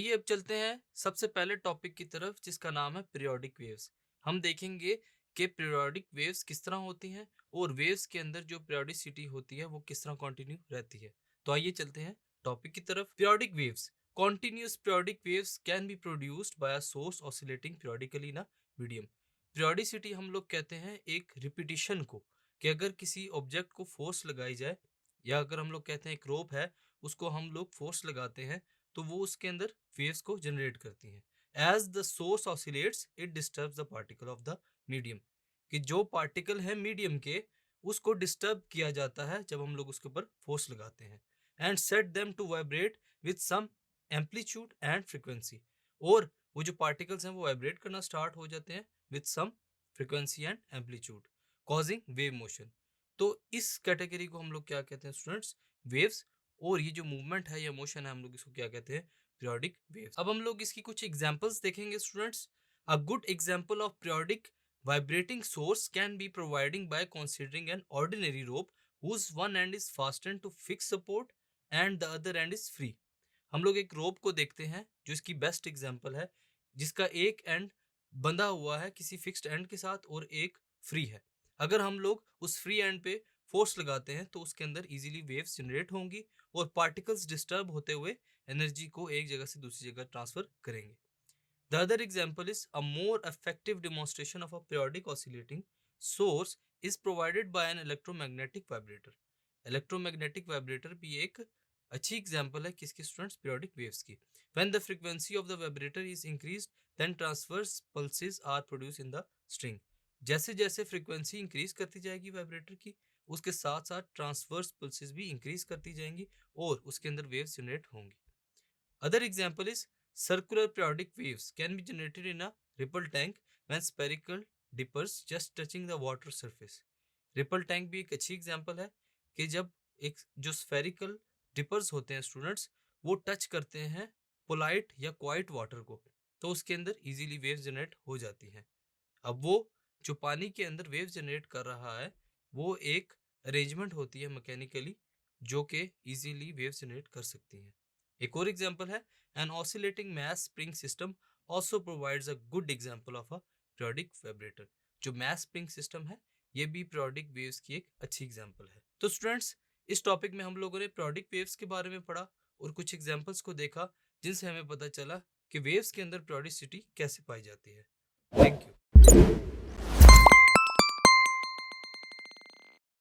आइए अब चलते हैं सबसे पहले टॉपिक की तरफ जिसका नाम है पीरियोडिक वेव्स। हम देखेंगे कि पीरियोडिक वेव्स किस तरह होती हैं और वेव्स के अंदर जो पीरियोडिसिटी होती है वो किस तरह कंटिन्यू रहती है। तो आइए चलते हैं टॉपिक की तरफ। Periodic waves continuous periodic waves can be produced by a source oscillating periodically in a medium. Periodicity हम लोग कहते हैं एक रिपीटिशन को, कि अगर किसी ऑब्जेक्ट को फोर्स लगाई जाए या अगर हम लोग कहते हैं एक रोप है उसको हम लोग फोर्स लगाते हैं तो वो उसके अंदर वेव्स को जनरेट करती हैं। As the source oscillates it disturbs the particle of the medium, कि जो पार्टिकल है मीडियम के उसको डिस्टर्ब किया जाता है जब हम लोग उसके ऊपर फोर्स लगाते हैं। And set them to vibrate with some amplitude and frequency, और वो जो पार्टिकल्स हैं वो वाइब्रेट करना स्टार्ट हो जाते हैं with some frequency and amplitude causing wave motion. तो इस कैटेगरी को हम लोग क्या कहते हैं स्टूडेंट्स? वेव्स। और ये जो मूवमेंट है या मोशन है हम लोग इसको क्या कहते हैं? Periodic waves. अब हम लोग इसकी कुछ एग्जांपल्स देखेंगे students. A good example of periodic vibrating source can be providing by considering an ordinary rope whose one end is fastened to fixed support and the other end is free। हम लोग एक रोप को देखते हैं जो इसकी best example है, जिसका एक एंड बंधा हुआ है किसी फिक्स्ड एंड के साथ और एक फ्री है। अगर हम लोग उस फ्री एंड पे फोर्स लगाते हैं तो उसके अंदर इजीली वेव्स जनरेट होंगी और पार्टिकल्स डिस्टर्ब होते हुए एनर्जी को एक जगह से दूसरी जगह ट्रांसफर करेंगे। The other example is a more effective demonstration of a periodic oscillating source is provided by an electromagnetic vibrator। Electromagnetic vibrator भी एक अच्छी एग्जाम्पल है किसकी स्टूडेंट्स? पीरियोडिक वेव्स की। When the frequency of the vibrator is increased, then transverse pulses are produced in the string। जैसे जैसे frequency increase करती जाएगी वाइब्रेटर की, उसके साथ साथ ट्रांसवर्स पल्सेस भी इंक्रीज करती जाएंगी और उसके अंदर वेव्स जनरेट होंगी। Other example is circular periodic waves can be generated in a ripple tank when spherical dippers just touching the water surface। Ripple tank भी एक अच्छी एग्जांपल है कि जब एक जो स्फेरिकल डिपर्स होते हैं स्टूडेंट्स वो टच करते हैं पोलाइट या क्वाइट वाटर को तो उसके अंदर इजीली वेव जनरेट हो जाती हैं। अब वो जो पानी के अंदर वेव जनरेट कर रहा है वो एक अरेंजमेंट होती है मैकेनिकली जो कि इजीली वेव जनरेट कर सकती हैं। एक और एग्जांपल है an oscillating mass spring system also provides a good example of a periodic vibrator. जो मैस स्प्रिंग सिस्टम है ये भी पीरियोडिक वेव्स की एक अच्छी एग्जांपल है। तो स्टूडेंट्स इस टॉपिक में हम लोगों ने पीरियोडिक वेव्स के बारे में पढ़ा और कुछ एग्जांपल्स को देखा जिनसे हमें पता चला कि वेव्स के अंदर पीरियोडिसिटी कैसे पाई जाती है। Thank you.